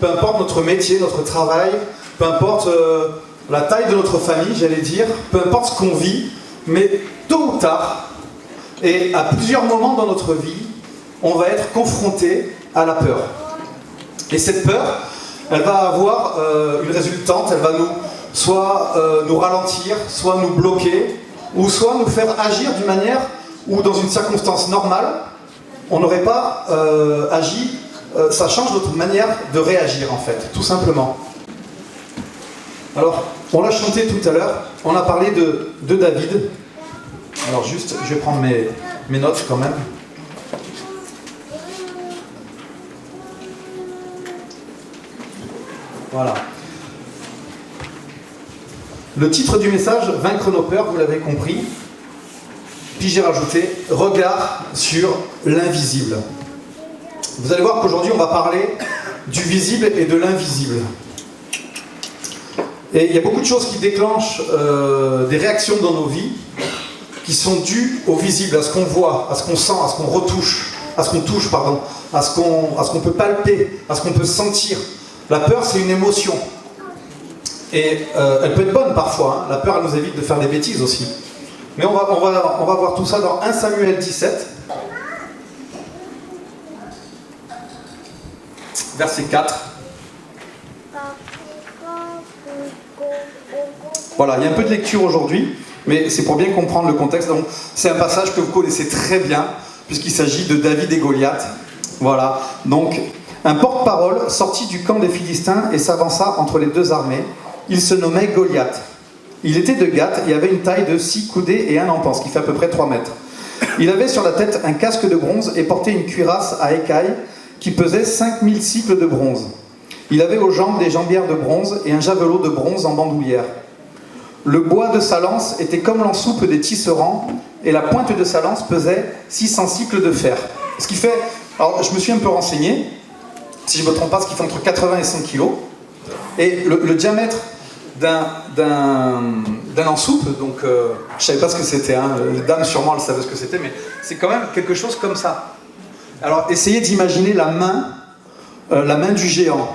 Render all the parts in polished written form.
peu importe notre métier, notre travail, peu importe la taille de notre famille, j'allais dire, peu importe ce qu'on vit, mais tôt ou tard, et à plusieurs moments dans notre vie, on va être confronté à la peur. Et cette peur, elle va avoir une résultante, elle va soit nous ralentir, soit nous bloquer, ou soit nous faire agir d'une manière où dans une circonstance normale, on n'aurait pas agi, ça change notre manière de réagir en fait, tout simplement. Alors, on l'a chanté tout à l'heure, on a parlé de David. Alors juste, je vais prendre mes notes quand même. Voilà. Le titre du message, Vaincre nos peurs, vous l'avez compris. Puis j'ai rajouté, regard sur l'invisible. Vous allez voir qu'aujourd'hui on va parler du visible et de l'invisible. Et il y a beaucoup de choses qui déclenchent des réactions dans nos vies qui sont dues au visible, à ce qu'on voit, à ce qu'on sent, à ce qu'on retouche, à ce qu'on touche, pardon, à ce qu'on peut palper, à ce qu'on peut sentir. La peur, c'est une émotion. Et elle peut être bonne parfois, hein. La peur, elle nous évite de faire des bêtises aussi. Mais on va voir tout ça dans 1 Samuel 17, verset 4. Voilà, il y a un peu de lecture aujourd'hui, mais c'est pour bien comprendre le contexte. Donc, c'est un passage que vous connaissez très bien, puisqu'il s'agit de David et Goliath. Voilà, donc un porte-parole sortit du camp des Philistins et s'avança entre les deux armées. Il se nommait Goliath. Il était de Gath et avait une taille de 6 coudées et 1 empan, ce qui fait à peu près 3 mètres. Il avait sur la tête un casque de bronze et portait une cuirasse à écailles qui pesait 5000 cycles de bronze. Il avait aux jambes des jambières de bronze et un javelot de bronze en bandoulière. Le bois de sa lance était comme l'ensoupe des tisserands et la pointe de sa lance pesait 600 cycles de fer. Ce qui fait, alors je me suis un peu renseigné, si je ne me trompe pas, ce qui fait entre 80 et 100 kilos. Et le diamètre d'un ensoupe, donc je ne savais pas ce que c'était, hein, les dames sûrement elles savaient ce que c'était, mais c'est quand même quelque chose comme ça. Alors essayez d'imaginer la main du géant,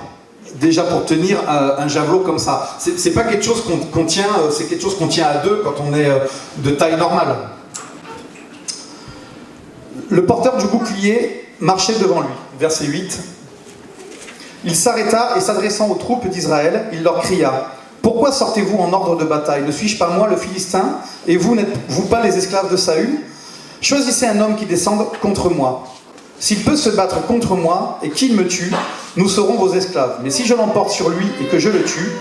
déjà pour tenir un javelot comme ça. C'est pas quelque chose qu'on tient, c'est quelque chose qu'on tient à deux quand on est de taille normale. Le porteur du bouclier marchait devant lui, verset 8. Il s'arrêta et s'adressant aux troupes d'Israël, il leur cria: « Pourquoi sortez-vous en ordre de bataille? Ne suis-je pas moi le Philistin, et vous n'êtes-vous pas les esclaves de Saül? Choisissez un homme qui descende contre moi. S'il peut se battre contre moi et qu'il me tue, nous serons vos esclaves. Mais si je l'emporte sur lui et que je le tue,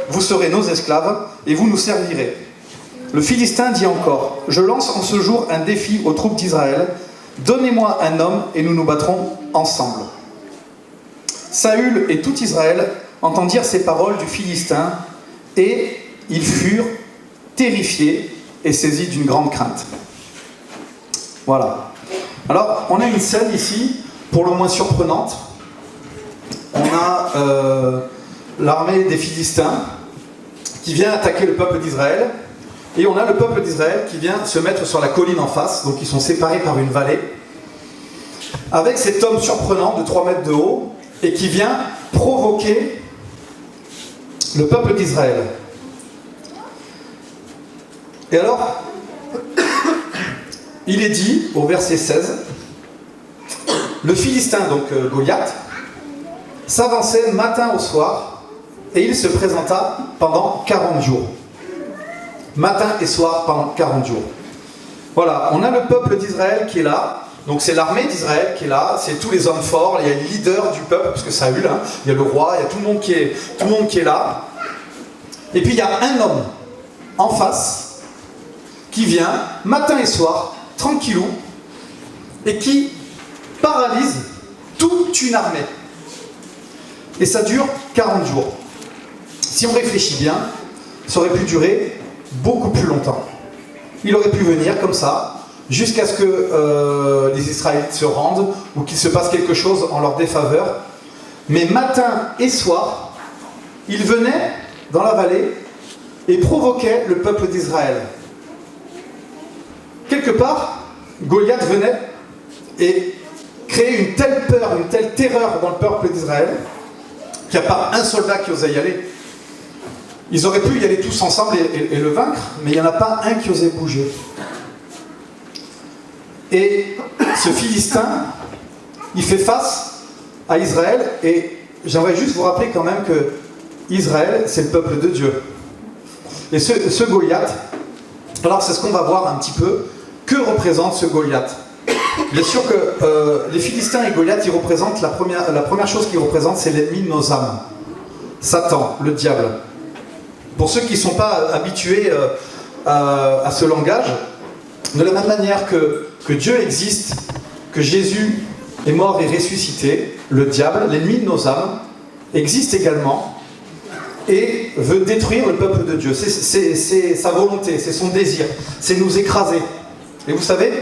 vous serez nos esclaves et vous nous servirez. » Le Philistin dit encore: « Je lance en ce jour un défi aux troupes d'Israël. Donnez-moi un homme et nous nous battrons ensemble. » Saül et tout Israël entendirent ces paroles du Philistin et ils furent terrifiés et saisis d'une grande crainte. Voilà. Alors, on a une scène ici, pour le moins surprenante. On a l'armée des Philistins qui vient attaquer le peuple d'Israël. Et on a le peuple d'Israël qui vient se mettre sur la colline en face. Donc ils sont séparés par une vallée. Avec cet homme surprenant de 3 mètres de haut et qui vient provoquer le peuple d'Israël. Et alors, il est dit, au verset 16, le Philistin, donc Goliath, s'avançait matin au soir, et il se présenta pendant 40 jours. Matin et soir pendant 40 jours. Voilà, on a le peuple d'Israël qui est là, donc c'est l'armée d'Israël qui est là, c'est tous les hommes forts, il y a les leaders du peuple, parce que Saül, hein, il y a le roi, il y a tout le monde qui est là. Et puis il y a un homme en face qui vient, matin et soir, tranquillou, et qui paralyse toute une armée. Et ça dure 40 jours. Si on réfléchit bien, ça aurait pu durer beaucoup plus longtemps. Il aurait pu venir comme ça, jusqu'à ce que les Israélites se rendent, ou qu'il se passe quelque chose en leur défaveur. Mais matin et soir, il venait dans la vallée et provoquait le peuple d'Israël. Quelque part, Goliath venait et créait une telle peur, une telle terreur dans le peuple d'Israël, qu'il n'y a pas un soldat qui osait y aller. Ils auraient pu y aller tous ensemble et le vaincre, mais il n'y en a pas un qui osait bouger. Et ce Philistin, il fait face à Israël, et j'aimerais juste vous rappeler quand même que Israël, c'est le peuple de Dieu. Et ce Goliath, alors c'est ce qu'on va voir un petit peu, que représente ce Goliath? Bien sûr que les Philistins et Goliath, ils représentent, la première chose qu'ils représentent, c'est l'ennemi de nos âmes. Satan, le diable. Pour ceux qui ne sont pas habitués à ce langage, de la même manière que Dieu existe, que Jésus est mort et ressuscité, le diable, l'ennemi de nos âmes, existe également et veut détruire le peuple de Dieu. C'est sa volonté, c'est son désir, c'est nous écraser. Et vous savez,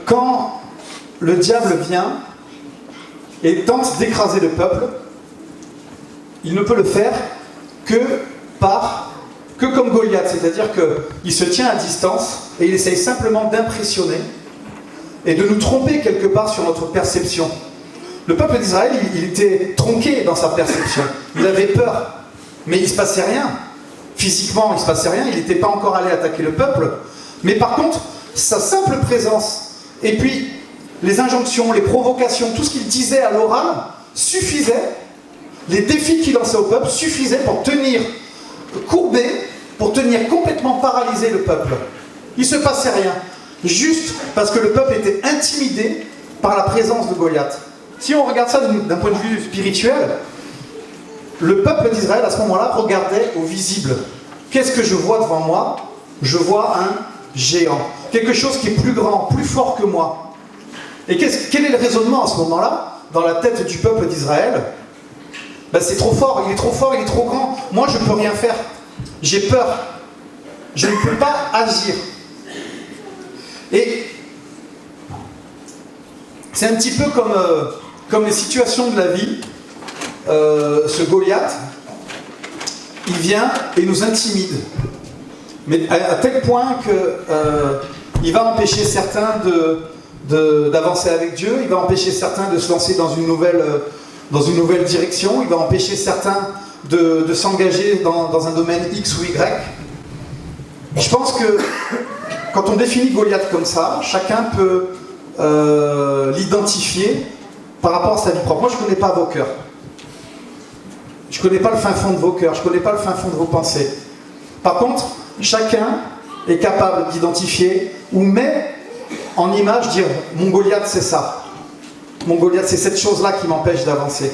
quand le diable vient et tente d'écraser le peuple, il ne peut le faire que comme Goliath, c'est-à-dire qu'il se tient à distance et il essaye simplement d'impressionner et de nous tromper quelque part sur notre perception. Le peuple d'Israël, il était tronqué dans sa perception, il avait peur, mais il ne se passait rien. Physiquement, il ne se passait rien, il n'était pas encore allé attaquer le peuple, mais par contre, sa simple présence, et puis les injonctions, les provocations, tout ce qu'il disait à l'oral, suffisait, les défis qu'il lançait au peuple suffisaient pour tenir courbé, pour tenir complètement paralysé le peuple. Il ne se passait rien, juste parce que le peuple était intimidé par la présence de Goliath. Si on regarde ça d'un point de vue spirituel, le peuple d'Israël à ce moment-là regardait au visible. Qu'est-ce que je vois devant moi? Je vois un géant, quelque chose qui est plus grand, plus fort que moi. Et quel est le raisonnement à ce moment-là dans la tête du peuple d'Israël? Ben, c'est trop fort, il est trop grand. Moi, je ne peux rien faire. J'ai peur. Je ne peux pas agir. Et c'est un petit peu comme les situations de la vie. Ce Goliath, il vient et nous intimide. Mais à tel point qu'il va empêcher certains d'avancer avec Dieu, il va empêcher certains de se lancer dans une nouvelle direction, il va empêcher certains de s'engager dans un domaine X ou Y. Je pense que quand on définit Goliath comme ça, chacun peut l'identifier par rapport à sa vie propre. Moi, je ne connais pas vos cœurs. Je ne connais pas le fin fond de vos cœurs, je ne connais pas le fin fond de vos pensées. Par contre, chacun est capable d'identifier ou met en image, dire mon Goliath c'est ça. Mon Goliath c'est cette chose-là qui m'empêche d'avancer.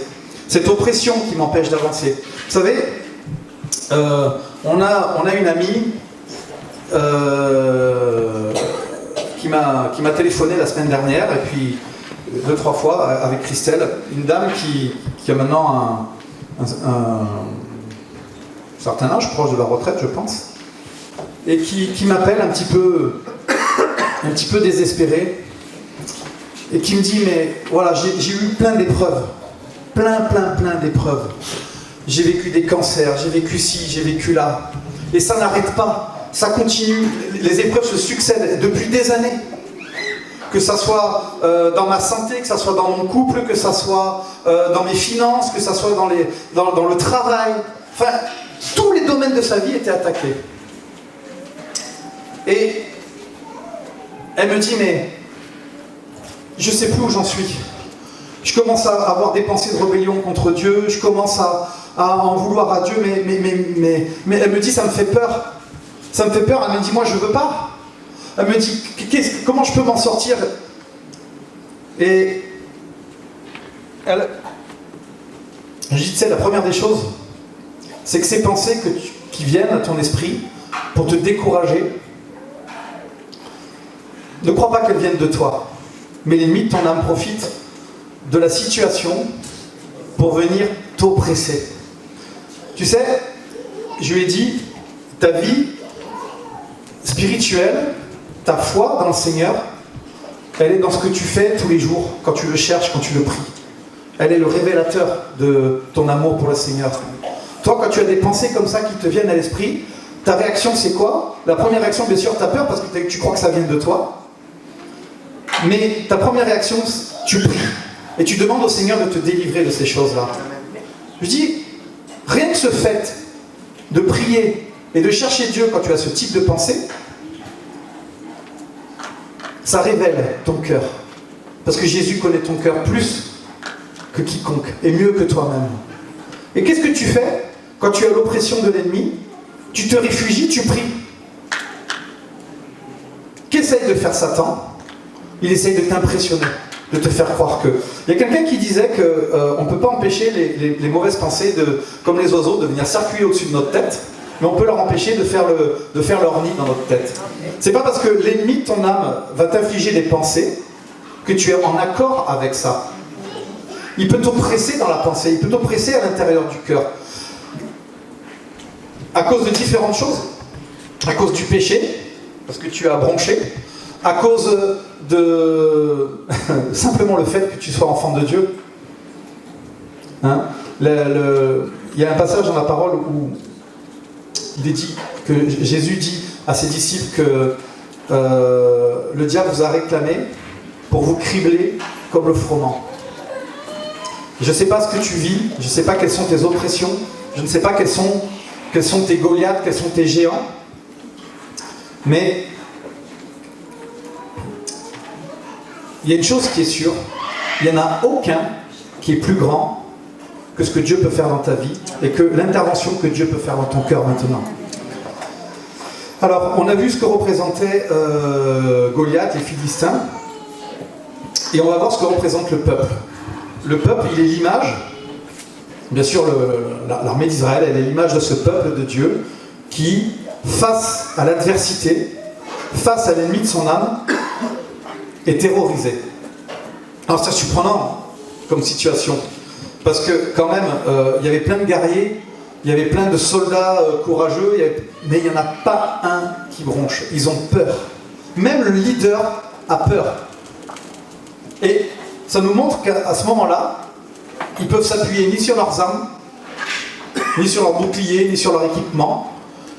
Cette oppression qui m'empêche d'avancer. Vous savez, on a une amie qui m'a téléphoné la semaine dernière, et puis 2-3 fois avec Christelle, une dame qui a maintenant un certain âge, proche de la retraite je pense, et qui m'appelle un petit peu désespéré, et qui me dit mais voilà, j'ai eu plein d'épreuves, plein d'épreuves, j'ai vécu des cancers, j'ai vécu ci, j'ai vécu là, et ça n'arrête pas, ça continue, les épreuves se succèdent depuis des années, que ça soit dans ma santé, que ça soit dans mon couple, que ça soit dans mes finances, que ça soit dans le travail, enfin tous les domaines de sa vie étaient attaqués. Et elle me dit mais je ne sais plus où j'en suis. Je commence à avoir des pensées de rébellion contre Dieu, je commence à en vouloir à Dieu, mais elle me dit ça me fait peur. Ça me fait peur, elle me dit moi je veux pas. Elle me dit comment je peux m'en sortir? Et je dis tu sais, la première des choses, c'est que ces pensées qui viennent à ton esprit pour te décourager, ne crois pas qu'elles viennent de toi, mais l'ennemi de ton âme profite de la situation pour venir t'oppresser. Tu sais, je lui ai dit, ta vie spirituelle, ta foi dans le Seigneur, elle est dans ce que tu fais tous les jours, quand tu le cherches, quand tu le pries. Elle est le révélateur de ton amour pour le Seigneur. Toi, quand tu as des pensées comme ça qui te viennent à l'esprit, ta réaction c'est quoi? La première réaction, bien sûr, tu as peur parce que tu crois que ça vient de toi. Mais ta première réaction, tu pries. Et tu demandes au Seigneur de te délivrer de ces choses-là. Je dis, rien que ce fait de prier et de chercher Dieu quand tu as ce type de pensée, ça révèle ton cœur. Parce que Jésus connaît ton cœur plus que quiconque, et mieux que toi-même. Et qu'est-ce que tu fais quand tu as l'oppression de l'ennemi? Tu te réfugies, tu pries. Qu'essaye de faire Satan? Il essaye de t'impressionner, de te faire croire que... Il y a quelqu'un qui disait qu'on ne peut pas empêcher les mauvaises pensées, comme les oiseaux, de venir circuler au-dessus de notre tête, mais on peut leur empêcher de faire leur nid dans notre tête. C'est pas parce que l'ennemi de ton âme va t'infliger des pensées que tu es en accord avec ça. Il peut t'oppresser dans la pensée, il peut t'oppresser à l'intérieur du cœur. À cause de différentes choses. À cause du péché, parce que tu as bronché. À cause de simplement le fait que tu sois enfant de Dieu. Hein? Il y a un passage dans la parole où il est dit que Jésus dit à ses disciples que le diable vous a réclamé pour vous cribler comme le froment. Je ne sais pas ce que tu vis, je ne sais pas quelles sont tes oppressions, je ne sais pas quels sont tes Goliaths, quels sont tes géants, mais il y a une chose qui est sûre, il n'y en a aucun qui est plus grand que ce que Dieu peut faire dans ta vie et que l'intervention que Dieu peut faire dans ton cœur maintenant. Alors, on a vu ce que représentaient Goliath, les Philistins, et on va voir ce que représente le peuple. Le peuple, il est l'image, bien sûr l'armée d'Israël, elle est l'image de ce peuple de Dieu qui, face à l'adversité, face à l'ennemi de son âme, est terrorisé. Alors c'est surprenant comme situation, parce que quand même, il y avait plein de guerriers, il y avait plein de soldats courageux, mais il n'y en a pas un qui bronche. Ils ont peur. Même le leader a peur. Et ça nous montre qu'à ce moment-là, ils peuvent s'appuyer ni sur leurs armes, ni sur leurs boucliers, ni sur leur équipement.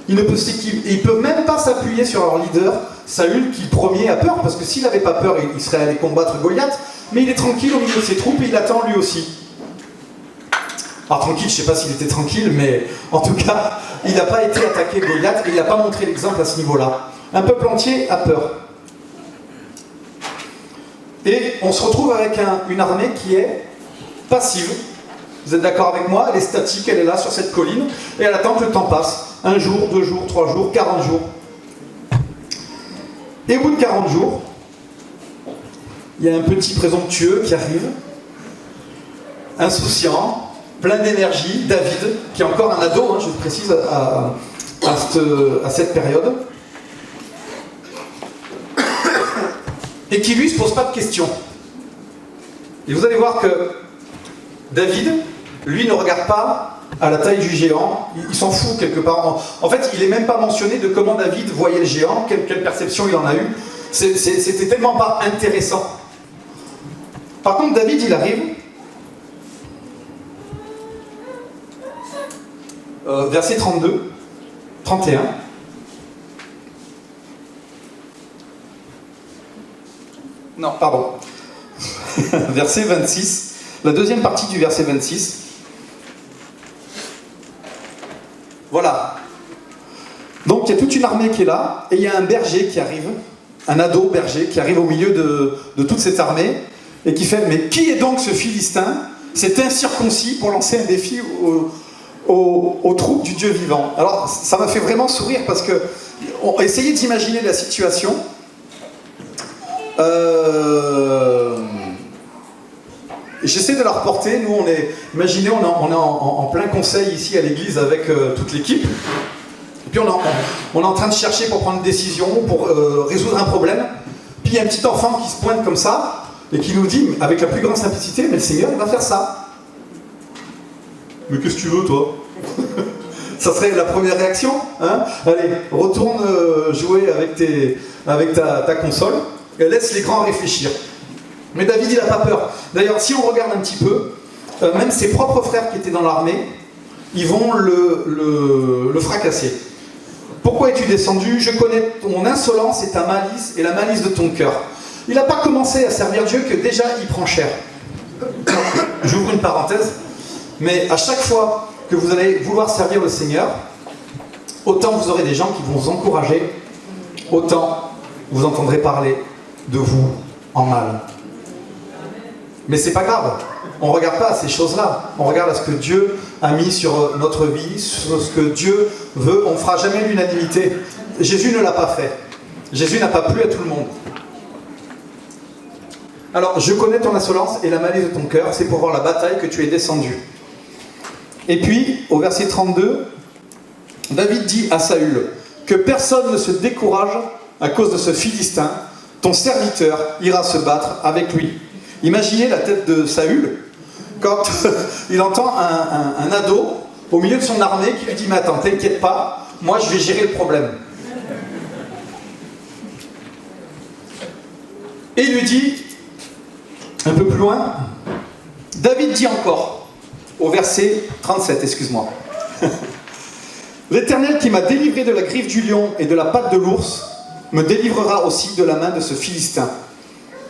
Ils ne peuvent même pas s'appuyer sur leur leader, Saül, qui premier a peur, parce que s'il n'avait pas peur, il serait allé combattre Goliath, mais il est tranquille au milieu de ses troupes et il attend lui aussi. Alors tranquille, je ne sais pas s'il était tranquille, mais en tout cas, il n'a pas été attaqué Goliath et il n'a pas montré l'exemple à ce niveau-là. Un peuple entier a peur. Et on se retrouve avec une armée qui est passive. Vous êtes d'accord avec moi? Elle est statique, elle est là sur cette colline, et elle attend que le temps passe. 1 jour, 2 jours, 3 jours, 40 jours. Et au bout de 40 jours, il y a un petit présomptueux qui arrive, insouciant, plein d'énergie, David, qui est encore un ado, je précise, à cette période, et qui lui ne se pose pas de questions. Et vous allez voir que David, lui, ne regarde pas à la taille du géant, il s'en fout quelque part. En fait, il n'est même pas mentionné de comment David voyait le géant, quelle perception il en a eu. C'était tellement pas intéressant. Par contre, David, il arrive, verset 32, 31. Non, pardon. Verset 26, la deuxième partie du verset 26. Voilà. Donc il y a toute une armée qui est là, et il y a un berger qui arrive, un ado berger qui arrive au milieu de toute cette armée, et qui fait « Mais qui est donc ce Philistin, cet incirconcis, pour lancer un défi aux troupes du Dieu vivant ?» Alors ça m'a fait vraiment sourire, parce que essayez d'imaginer la situation. J'essaie de la reporter. Nous, imaginez, on est en plein conseil ici à l'église avec toute l'équipe. Et puis on est en train de chercher pour prendre une décision, pour résoudre un problème. Puis il y a un petit enfant qui se pointe comme ça et qui nous dit, avec la plus grande simplicité, mais le Seigneur, il va faire ça. Mais qu'est-ce que tu veux, toi? Ça serait la première réaction, hein? Allez, retourne jouer avec ta console et laisse les grands réfléchir. Mais David, il n'a pas peur. D'ailleurs, si on regarde un petit peu, même ses propres frères qui étaient dans l'armée, ils vont le fracasser. Pourquoi es-tu descendu? Je connais ton insolence et ta malice et la malice de ton cœur. Il n'a pas commencé à servir Dieu que déjà il prend cher. J'ouvre une parenthèse. Mais à chaque fois que vous allez vouloir servir le Seigneur, autant vous aurez des gens qui vont vous encourager, autant vous entendrez parler de vous en mal. Mais c'est pas grave, on ne regarde pas à ces choses-là, on regarde à ce que Dieu a mis sur notre vie, sur ce que Dieu veut. On ne fera jamais l'unanimité. Jésus ne l'a pas fait. Jésus n'a pas plu à tout le monde. Alors, je connais ton insolence et la malice de ton cœur, c'est pour voir la bataille que tu es descendu. Et puis, au verset 32, David dit à Saül que personne ne se décourage à cause de ce Philistin, ton serviteur ira se battre avec lui. Imaginez la tête de Saül quand il entend un ado au milieu de son armée qui lui dit « Mais attends, t'inquiète pas, moi je vais gérer le problème. » Et il lui dit, un peu plus loin, David dit encore, au verset 37, excuse-moi. L'Éternel qui m'a délivré de la griffe du lion et de la patte de l'ours me délivrera aussi de la main de ce Philistin.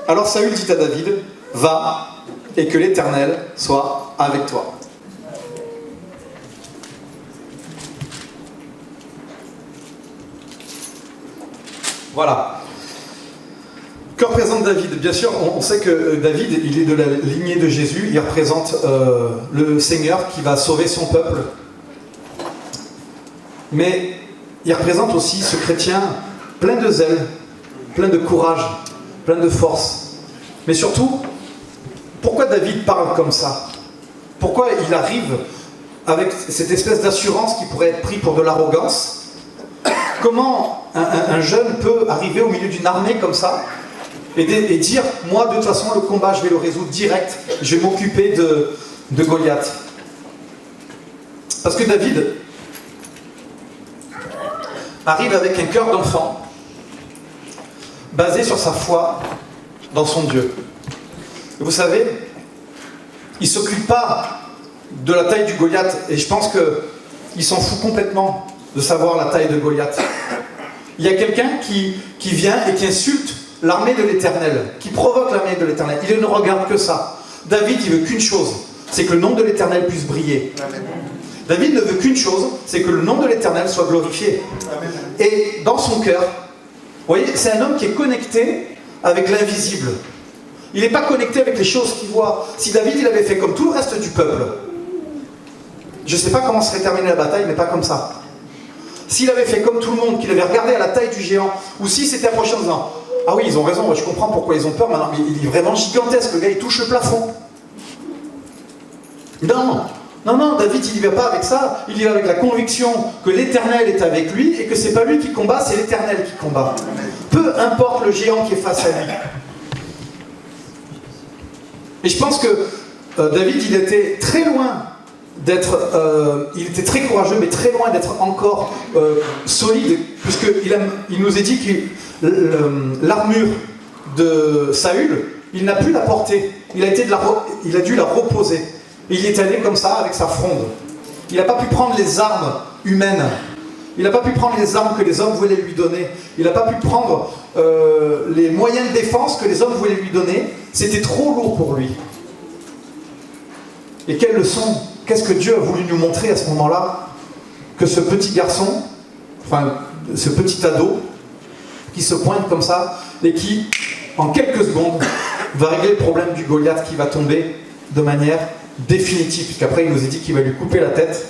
Alors Saül dit à David, va, et que l'Éternel soit avec toi. Voilà. Que représente David? Bien sûr, on sait que David, il est de la lignée de Jésus, il représente le Seigneur qui va sauver son peuple. Mais il représente aussi ce chrétien plein de zèle, plein de courage, plein de force. Mais surtout, pourquoi David parle comme ça? Pourquoi il arrive avec cette espèce d'assurance qui pourrait être pris pour de l'arrogance? Comment un jeune peut arriver au milieu d'une armée comme ça et dire, moi de toute façon le combat je vais le résoudre direct, je vais m'occuper de Goliath? Parce que David arrive avec un cœur d'enfant, basé sur sa foi dans son Dieu. Et vous savez, il ne s'occupe pas de la taille du Goliath, et je pense qu'il s'en fout complètement de savoir la taille de Goliath. Il y a quelqu'un qui vient et qui insulte l'armée de l'Éternel, qui provoque l'armée de l'Éternel. Il ne regarde que ça. David, il veut qu'une chose, c'est que le nom de l'Éternel puisse briller. Amen. David ne veut qu'une chose, c'est que le nom de l'Éternel soit glorifié. Amen. Et dans son cœur, vous voyez, c'est un homme qui est connecté avec l'invisible. Il n'est pas connecté avec les choses qu'il voit. Si David, il avait fait comme tout le reste du peuple, je ne sais pas comment serait terminée la bataille, mais pas comme ça. S'il avait fait comme tout le monde, qu'il avait regardé à la taille du géant, ou s'il s'était approché en disant « Ah oui, ils ont raison, je comprends pourquoi ils ont peur maintenant, mais il est vraiment gigantesque, le gars, il touche le plafond. » Non, David, il n'y va pas avec ça, il y va avec la conviction que l'Éternel est avec lui, et que c'est pas lui qui combat, c'est l'Éternel qui combat. Peu importe le géant qui est face à lui. Et je pense que David, il était très loin d'être... il était très courageux, mais très loin d'être encore solide, puisqu'il nous a dit que l'armure de Saül, il n'a pu la porter. Il a dû la reposer. Et il est allé comme ça, avec sa fronde. Il n'a pas pu prendre les armes humaines. Il n'a pas pu prendre les armes que les hommes voulaient lui donner. Il n'a pas pu prendre les moyens de défense que les hommes voulaient lui donner. C'était trop lourd pour lui. Et quelle leçon, qu'est-ce que Dieu a voulu nous montrer à ce moment-là? Que ce petit garçon, enfin, ce petit ado, qui se pointe comme ça, et qui, en quelques secondes, va régler le problème du Goliath qui va tomber de manière définitive, puisqu'après il nous a dit qu'il va lui couper la tête.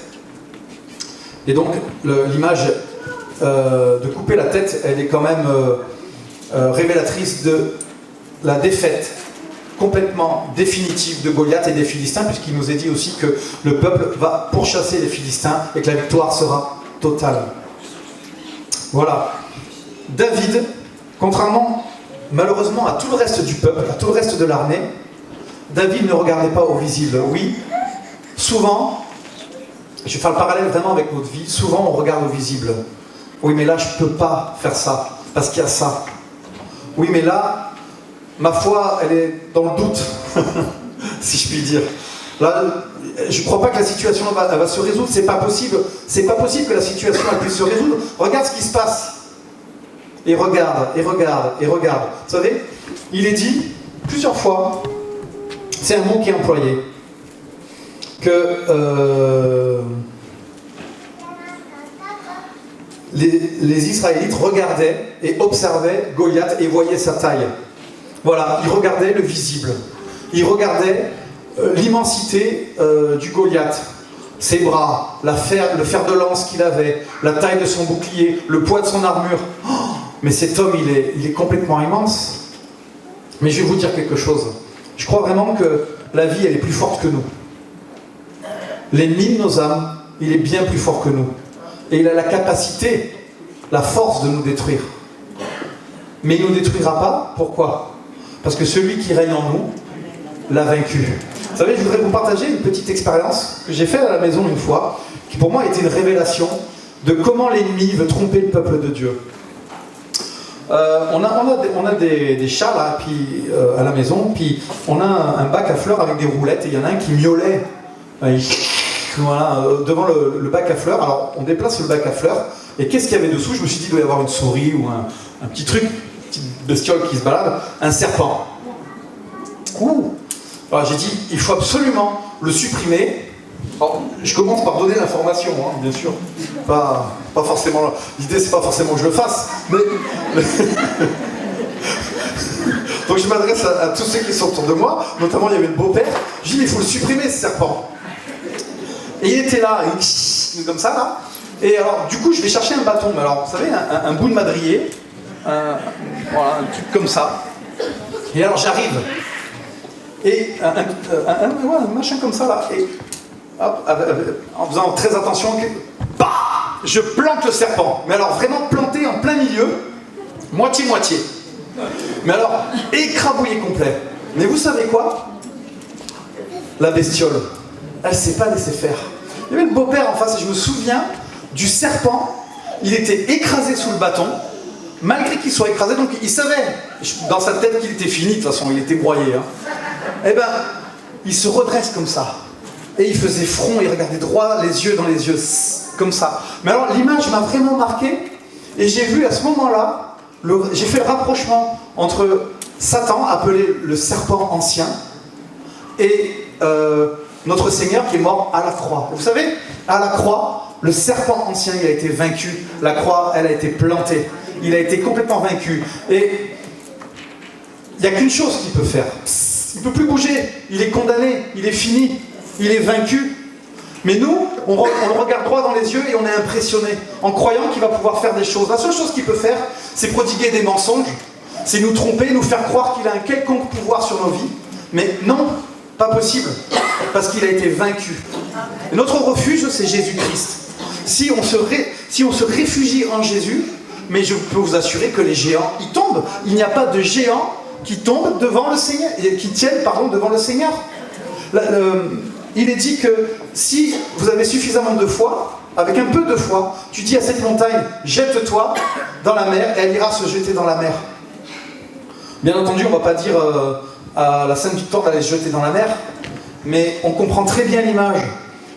Et donc, l'image de couper la tête, elle est quand même révélatrice de la défaite complètement définitive de Goliath et des Philistins, puisqu'il nous est dit aussi que le peuple va pourchasser les Philistins et que la victoire sera totale. Voilà. David, contrairement malheureusement à tout le reste du peuple, à tout le reste de l'armée, David ne regardait pas au visible. Oui, souvent, je vais faire le parallèle vraiment avec notre vie, souvent on regarde au visible. Oui, mais là je ne peux pas faire ça, parce qu'il y a ça. Oui, mais là, ma foi, elle est dans le doute, si je puis dire. Là, je ne crois pas que la situation elle va se résoudre, c'est pas possible. C'est pas possible que la situation elle puisse se résoudre. Regarde ce qui se passe. Et regarde, et regarde, et regarde. Vous savez, il est dit plusieurs fois, c'est un mot qui est employé. que les Israélites regardaient et observaient Goliath et voyaient sa taille. Voilà, ils regardaient le visible. Ils regardaient l'immensité du Goliath. Ses bras, le fer de lance qu'il avait, la taille de son bouclier, le poids de son armure. Oh, mais cet homme, il est complètement immense. Mais je vais vous dire quelque chose. Je crois vraiment que la vie, elle est plus forte que nous. L'ennemi de nos âmes, il est bien plus fort que nous. Et il a la capacité, la force de nous détruire. Mais il ne nous détruira pas. Pourquoi? Parce que celui qui règne en nous l'a vaincu. Vous savez, je voudrais vous partager une petite expérience que j'ai faite à la maison une fois, qui pour moi était une révélation de comment l'ennemi veut tromper le peuple de Dieu. On a des chats là, puis, à la maison, puis on a un bac à fleurs avec des roulettes, et il y en a un qui miaulait. Voilà, devant le bac à fleurs. Alors on déplace le bac à fleurs, et qu'est-ce qu'il y avait dessous? Je me suis dit il doit y avoir une souris ou un petit truc, une petite bestiole qui se balade, un serpent. Ouh. Alors j'ai dit il faut absolument le supprimer. Alors, je commence par donner l'information, hein, bien sûr. Pas forcément. L'idée c'est pas forcément que je le fasse, mais donc je m'adresse à tous ceux qui sont autour de moi, notamment il y avait le beau-père. Je dis il faut le supprimer ce serpent. Et il était là, comme ça là. Et alors, du coup, je vais chercher un bâton. Mais alors, vous savez, un bout de madrier, voilà, un truc comme ça. Et alors, j'arrive. Et un machin comme ça là. Et hop, en faisant très attention, bah, je plante le serpent. Mais alors, vraiment planté en plein milieu, moitié-moitié. Mais alors, écrabouillé complet. Mais vous savez quoi? La bestiole, elle ne s'est pas laissée faire. Il y avait le beau-père en face et je me souviens du serpent. Il était écrasé sous le bâton, malgré qu'il soit écrasé, donc il savait dans sa tête qu'il était fini, de toute façon, il était broyé. Hein. Eh ben, il se redresse comme ça. Et il faisait front, il regardait droit, les yeux dans les yeux, comme ça. Mais alors l'image m'a vraiment marqué, et j'ai vu à ce moment-là, j'ai fait le rapprochement entre Satan, appelé le serpent ancien, et notre Seigneur qui est mort à la croix. Vous savez, à la croix, le serpent ancien, il a été vaincu. La croix, elle a été plantée. Il a été complètement vaincu. Et il n'y a qu'une chose qu'il peut faire. Il ne peut plus bouger. Il est condamné. Il est fini. Il est vaincu. Mais nous, on le regarde droit dans les yeux et on est impressionné en croyant qu'il va pouvoir faire des choses. La seule chose qu'il peut faire, c'est prodiguer des mensonges. C'est nous tromper, nous faire croire qu'il a un quelconque pouvoir sur nos vies. Mais non, pas possible, parce qu'il a été vaincu. Et notre refuge, c'est Jésus-Christ. Si on se réfugie en Jésus, mais je peux vous assurer que les géants, ils tombent. Il n'y a pas de géants qui tombent devant le Seigneur, qui tiennent, devant le Seigneur. Il est dit que si vous avez suffisamment de foi, avec un peu de foi, tu dis à cette montagne, jette-toi dans la mer, et elle ira se jeter dans la mer. Bien entendu, on ne va pas dire à la Sainte Victoire d'aller se jeter dans la mer, mais on comprend très bien l'image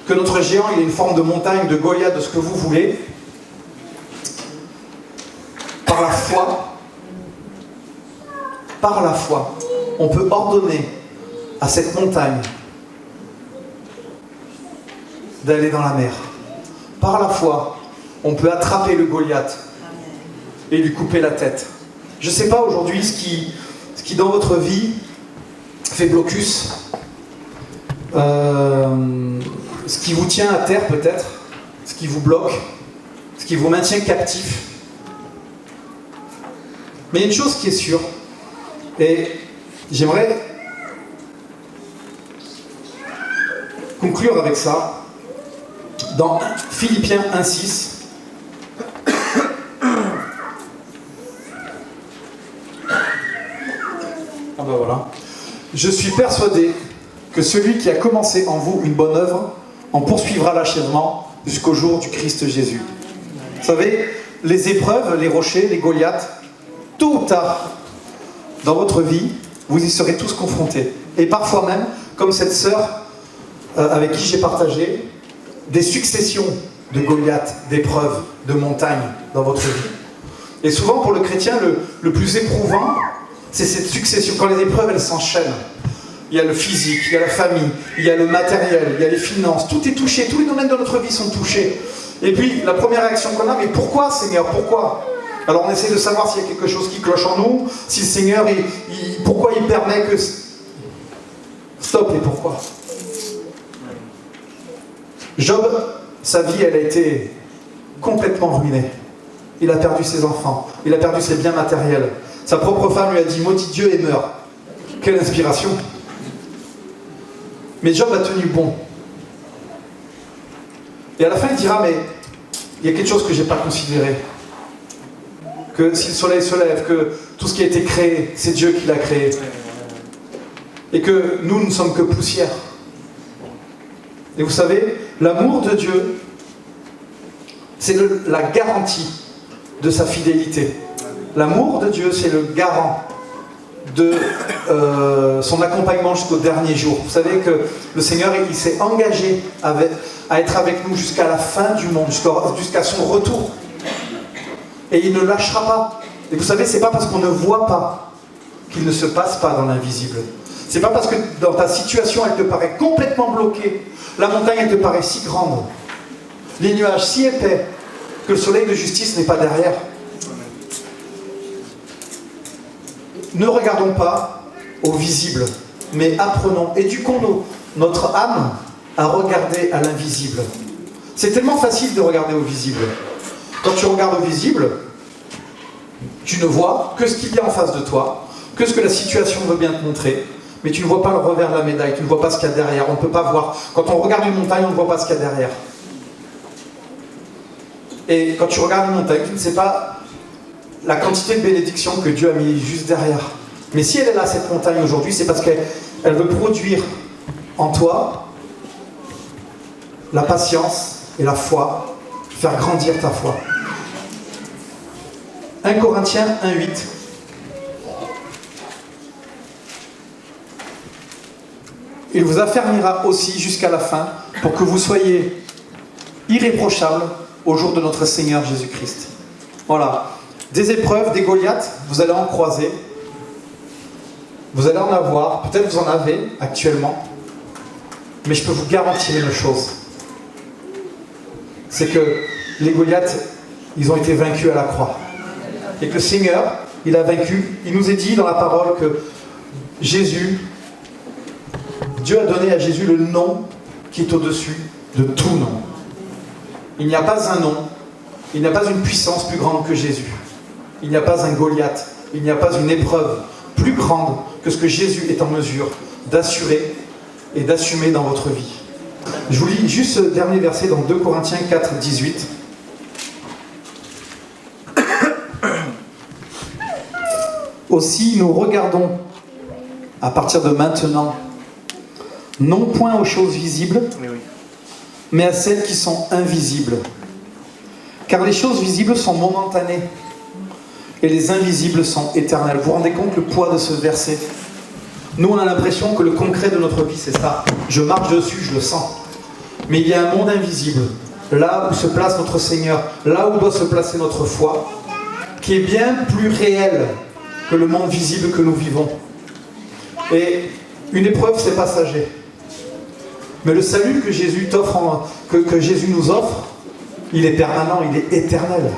que notre géant, il est une forme de montagne, de Goliath, de ce que vous voulez. Par la foi, on peut ordonner à cette montagne d'aller dans la mer. Par la foi, on peut attraper le Goliath et lui couper la tête. Je ne sais pas aujourd'hui ce qui dans votre vie fait blocus, ce qui vous tient à terre peut-être, ce qui vous bloque, ce qui vous maintient captif. Mais il y a une chose qui est sûre, et j'aimerais conclure avec ça, dans Philippiens 1,6. Ah ben voilà. Je suis persuadé que celui qui a commencé en vous une bonne œuvre en poursuivra l'achèvement jusqu'au jour du Christ Jésus. Vous savez, les épreuves, les rochers, les Goliaths, tôt ou tard, dans votre vie, vous y serez tous confrontés. Et parfois même, comme cette sœur avec qui j'ai partagé, des successions de Goliaths, d'épreuves, de montagnes dans votre vie. Et souvent, pour le chrétien, le plus éprouvant, c'est cette succession. Quand les épreuves, elles s'enchaînent. il y a le physique, il y a la famille, il y a le matériel, il y a les finances, tout est touché, tous les domaines de notre vie sont touchés. Et puis la première réaction qu'on a, mais pourquoi Seigneur, pourquoi? Alors on essaie de savoir s'il y a quelque chose qui cloche en nous, si le Seigneur, pourquoi il permet que... Stop, et pourquoi? Job, sa vie, elle a été complètement ruinée. Il a perdu ses enfants, il a perdu ses biens matériels. Sa propre femme lui a dit « Maudit Dieu et meurs ». Quelle inspiration! Mais Job a tenu bon. Et à la fin, il dira « Mais il y a quelque chose que je n'ai pas considéré. Que si le soleil se lève, que tout ce qui a été créé, c'est Dieu qui l'a créé. Et que nous ne sommes que poussière. » Et vous savez, l'amour de Dieu, c'est la garantie de sa fidélité. L'amour de Dieu, c'est le garant de son accompagnement jusqu'au dernier jour. Vous savez que le Seigneur, il s'est engagé à être avec nous jusqu'à la fin du monde, jusqu'à son retour. Et il ne lâchera pas. Et vous savez, c'est pas parce qu'on ne voit pas qu'il ne se passe pas dans l'invisible. C'est pas parce que dans ta situation, elle te paraît complètement bloquée, la montagne, elle te paraît si grande, les nuages si épais, que le soleil de justice n'est pas derrière. Ne regardons pas au visible, mais apprenons, éduquons notre âme à regarder à l'invisible. C'est tellement facile de regarder au visible. Quand tu regardes au visible, tu ne vois que ce qu'il y a en face de toi, que ce que la situation veut bien te montrer, mais tu ne vois pas le revers de la médaille, tu ne vois pas ce qu'il y a derrière. On ne peut pas voir. Quand on regarde une montagne, on ne voit pas ce qu'il y a derrière. Et quand tu regardes une montagne, tu ne sais pas la quantité de bénédictions que Dieu a mis juste derrière. Mais si elle est là, cette montagne aujourd'hui, c'est parce qu'elle veut produire en toi la patience et la foi, faire grandir ta foi. 1 Corinthiens 1,8. Il vous affermira aussi jusqu'à la fin pour que vous soyez irréprochables au jour de notre Seigneur Jésus-Christ. Voilà. Des épreuves, des Goliaths, vous allez en croiser. Vous allez en avoir. Peut-être vous en avez actuellement. Mais je peux vous garantir une chose. C'est que les Goliaths, ils ont été vaincus à la croix. Et que le Seigneur, il a vaincu. Il nous est dit dans la parole que Dieu a donné à Jésus le nom qui est au-dessus de tout nom. Il n'y a pas un nom, il n'y a pas une puissance plus grande que Jésus. Il n'y a pas un Goliath, il n'y a pas une épreuve plus grande que ce que Jésus est en mesure d'assurer et d'assumer dans votre vie. Je vous lis juste ce dernier verset dans 2 Corinthiens 4, 18. Aussi, nous regardons à partir de maintenant, non point aux choses visibles, mais à celles qui sont invisibles. Car les choses visibles sont momentanées, et les invisibles sont éternelles. Vous vous rendez compte le poids de ce verset? Nous, on a l'impression que le concret de notre vie, c'est ça. Je marche dessus, je le sens. Mais il y a un monde invisible, là où se place notre Seigneur, là où doit se placer notre foi, qui est bien plus réel que le monde visible que nous vivons. Et une épreuve, c'est passager. Mais le salut que Jésus nous offre, il est permanent, il est éternel.